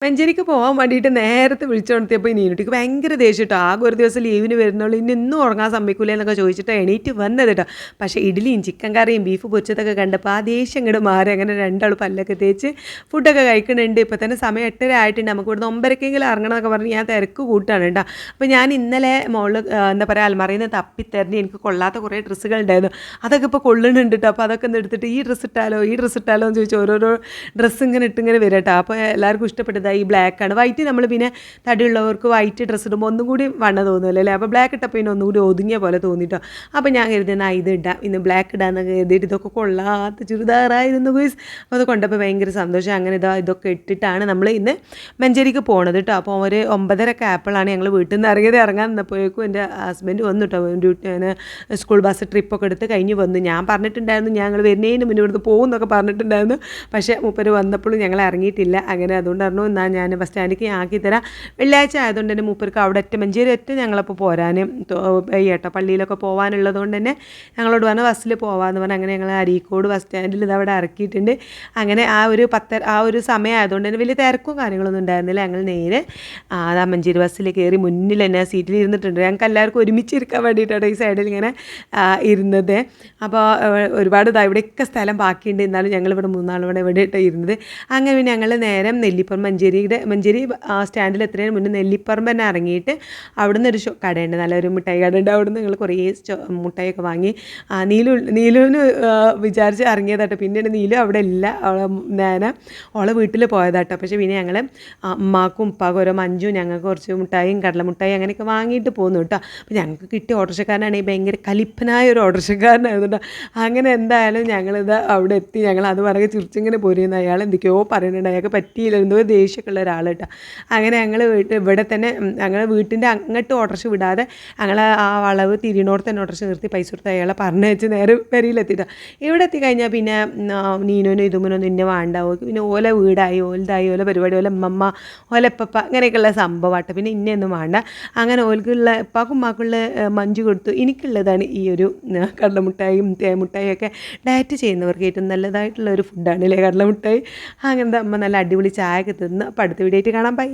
മഞ്ചേരിക്ക് പോകാൻ വേണ്ടിയിട്ട് നേരത്തെ വിളിച്ചുകൊടുത്തിയപ്പോൾ നീനുട്ടിക്ക് ഭയങ്കര ദേഷ്യം കേട്ടോ. ആകെ ഒരു ദിവസം ലീവിന് വരുന്നുള്ളൂ, ഇനി ഒന്നും ഉറങ്ങാൻ സമ്മതിക്കില്ല എന്നൊക്കെ ചോദിച്ചിട്ട് എണീറ്റ് വന്നത് കേട്ടോ. പക്ഷേ ഇഡ്ഡലിയും ചിക്കൻ കറിയും ബീഫ് പൊരിച്ചതൊക്കെ കണ്ടപ്പോൾ ആ ദേഷ്യം ഇങ്ങോട്ട് മാറി. അങ്ങനെ രണ്ടാൾ പല്ലൊക്കെ തേച്ച് ഫുഡൊക്കെ കഴിക്കുന്നുണ്ട്. ഇപ്പോൾ തന്നെ സമയം 8:30 ആയിട്ടുണ്ട്. നമുക്ക് ഇവിടുന്ന് 9:00-എങ്കിലും ഇറങ്ങണം എന്നൊക്കെ പറഞ്ഞ് ഞാൻ തിരക്ക് കൂട്ടാണ് കേട്ടോ. അപ്പോൾ ഞാൻ ഇന്നലെ മോള് എന്താ പറയുക അൽമാറിയിൽ നിന്ന് തപ്പിത്തെറിഞ്ഞ് എനിക്ക് കൊള്ളാത്ത കുറേ ഡ്രസ്സുകൾ ഉണ്ടായിരുന്നു. അതൊക്കെ ഇപ്പോൾ കൊള്ളുന്നുണ്ട് കേട്ടോ. അപ്പോൾ അതൊക്കെ ഒന്ന് എടുത്തിട്ട് ഈ ഡ്രസ്സ് ഇട്ടാലോ എന്ന് ചോദിച്ച് ഓരോരോ ഡ്രസ്സ് ഇങ്ങനെ ഇട്ടിങ്ങനെ വരാം കേട്ടോ. അപ്പോൾ എല്ലാവർക്കും ഇഷ്ടപ്പെട്ടത് ഈ ബ്ലാക്കാണ്. വൈറ്റ് നമ്മൾ പിന്നെ തടിയുള്ളവർക്ക് വൈറ്റ് ഡ്രസ്സ് ഇടുമ്പോൾ ഒന്നും കൂടി വണ്ണ തോന്നുമല്ലോ അല്ലേ. അപ്പോൾ ബ്ലാക്ക് ഇട്ടപ്പോൾ പിന്നെ ഒന്നും കൂടി ഒതുങ്ങിയ പോലെ തോന്നിട്ടോ. അപ്പോൾ ഞാൻ കരുതുന്ന ഇത് ഇടാം, ഇന്ന് ബ്ലാക്ക് ഇടാമെന്നൊക്കെ കരുതിയിട്ട് ഇതൊക്കെ കൊള്ളാത്ത ചുരിദാറായിരുന്നു ഗുയ്സ്. അപ്പോൾ അത് കൊണ്ടപ്പോൾ ഭയങ്കര സന്തോഷം. അങ്ങനെ ഇതൊക്കെ ഇട്ടിട്ടാണ് നമ്മൾ ഇന്ന് മഞ്ചേരിക്ക് പോണത് കേട്ടോ. അപ്പോൾ ഒരു 9:30 ആയപ്പോഴാണ് ഞങ്ങൾ വീട്ടിൽ നിന്ന് ഇറങ്ങാൻ നിന്നപ്പോഴേക്കും എൻ്റെ ഹസ്ബൻഡ് വന്നു കേട്ടോ. സ്കൂൾ ബസ് ട്രിപ്പൊക്കെ എടുത്ത് കഴിഞ്ഞ് വന്നു. ഞാൻ പറഞ്ഞിട്ടുണ്ടായിരുന്നു ഞങ്ങൾ വരുന്നതിന് മുന്നേ ഇവിടുന്ന് പോകും എന്നൊക്കെ പറഞ്ഞിട്ടുണ്ടായിരുന്നു. പക്ഷേ മൂപ്പര് വന്നപ്പോഴും ഞങ്ങൾ ഇറങ്ങിയിട്ടില്ല. അങ്ങനെ അതുകൊണ്ട് പറഞ്ഞു എന്നാൽ ഞാൻ ബസ് സ്റ്റാൻഡിലേക്ക് ആക്കി തരാം. വെള്ളിയാഴ്ച ആയതുകൊണ്ട് തന്നെ മൂപ്പർക്ക് അവിടെ മഞ്ചേരി ഞങ്ങളപ്പോൾ പോരാനും ഏട്ടോ പള്ളിയിലൊക്കെ പോകാനുള്ളത് കൊണ്ട് തന്നെ ഞങ്ങളോട് പറഞ്ഞാൽ ബസ്സിൽ പോകാമെന്ന് പറഞ്ഞാൽ അങ്ങനെ ഞങ്ങൾ അരീക്കോട് ബസ് സ്റ്റാൻഡിൽ ഇത് അവിടെ ഇറക്കിയിട്ടുണ്ട്. അങ്ങനെ ആ ഒരു സമയം ആയതുകൊണ്ട് തന്നെ വലിയ തിരക്കും കാര്യങ്ങളൊന്നും ഉണ്ടായിരുന്നില്ല. ഞങ്ങൾ നേരെ മഞ്ചേരി ബസ്സിൽ കയറി മുന്നിൽ തന്നെ സീറ്റിൽ ഇരുന്നിട്ടുണ്ട്. ഞങ്ങൾക്ക് എല്ലാവർക്കും ഒരുമിച്ചിരിക്കാൻ വേണ്ടിയിട്ടാണ് ഈ സൈഡിൽ ഇങ്ങനെ ഇരുന്നത്. അപ്പോൾ ഒരുപാട് ഇവിടെയൊക്കെ സ്ഥലം ബാക്കിയുണ്ട്. എന്നാലും ഞങ്ങളിവിടെ 3 ഇവിടെ ഇവിടെയിട്ടാണ് ഇരുന്നത്. അങ്ങനെ പിന്നെ ഞങ്ങൾ നേരെ നെല്ലിപ്പറമ്പ് മഞ്ചേരി സ്റ്റാൻഡിൽ എത്രയും മുന്നേ നെല്ലിപ്പറമ്പ് തന്നെ ഇറങ്ങിയിട്ട് അവിടുന്ന് ഒരു കടയുണ്ട്, നല്ലൊരു മിഠായി കടയുണ്ട്. അവിടുന്ന് ഞങ്ങൾ കുറേ മുട്ടായിയൊക്കെ വാങ്ങി നീലുവിന് വിചാരിച്ച് ഇറങ്ങിയതാട്ടോ. പിന്നീട് നീലു അവിടെ ഇല്ല, ഞാൻ ഓളെ വീട്ടിൽ പോയതാട്ടോ. പക്ഷേ പിന്നെ ഞങ്ങൾ അമ്മാക്കും ഉപ്പാക്കും ഓരോ മഞ്ചും ഞങ്ങൾക്ക് കുറച്ച് മുട്ടായും കടലമുട്ടായി അങ്ങനെയൊക്കെ വാങ്ങിയിട്ട് പോന്നു കേട്ടോ. അപ്പോൾ ഞങ്ങൾക്ക് കിട്ടിയ ഓട്ടോറിക്ഷക്കാരനാണെങ്കിൽ ഭയങ്കര കലിപ്പനായ ഒരു ഓട്ടോറിക്ഷക്കാരനായിരുന്നു കേട്ടോ. അങ്ങനെ എന്തായാലും ഞങ്ങളിത് അവിടെ എത്തി. ഞങ്ങൾ അത് പറയുക ചിരിച്ചിങ്ങനെ പോരുന്നു. അയാൾ എന്തൊക്കെയോ പറയുന്നുണ്ട്, അയാൾക്ക് പറ്റിയില്ല, എന്തോ ദേഷ്യമൊക്കെ ഉള്ള ഒരാൾ കേട്ടോ. അങ്ങനെ ഞങ്ങൾ ഇവിടെ തന്നെ ഞങ്ങൾ വീട്ടിൻ്റെ അങ്ങോട്ട് ഓട്ടോറിക്ഷ വിടാതെ ഞങ്ങൾ ആ വളവ് തിരിയണോടത്ത് തന്നെ ഓട്ടോറിക്ഷ നിർത്തി പൈസ കൊടുത്ത് അയാളെ പറഞ്ഞയച്ച് നേരെ പെരിയിലെത്തിയിട്ടോ. ഇവിടെ എത്തിക്കഴിഞ്ഞാൽ പിന്നെ നീനുവിനും ഇതുമുനൊന്നും ഇന്നെ വേണ്ടാവും. പിന്നെ ഓല വീടായി, ഓല പരിപാടി, ഓല എപ്പ അങ്ങനെയൊക്കെയുള്ള സംഭവമാട്ടോ. പിന്നെ ഇന്നൊന്നും വേണ്ട. അങ്ങനെ ഓൽക്കുള്ള ഉപ്പാക്കും ഉമ്മാക്കുള്ള മഞ്ച് കൊടുത്തു. എനിക്കുള്ളതാണ് ഈ ഒരു കടലമുട്ടായും തേമുട്ടായും ഒക്കെ. ഡയറ്റ് ചെയ്യുന്നവർക്ക് ഏറ്റവും നല്ലതായിട്ടുള്ള ഒരു ഫുഡാണ് അല്ലേ കടലമുട്ടായി. അങ്ങനത്തെ അമ്മ നല്ല അടിപൊളി ചായ ഒക്കെ തിന്ന്. അപ്പോൾ അടുത്ത വീഡിയോ ആയിട്ട് കാണാം. ബൈ.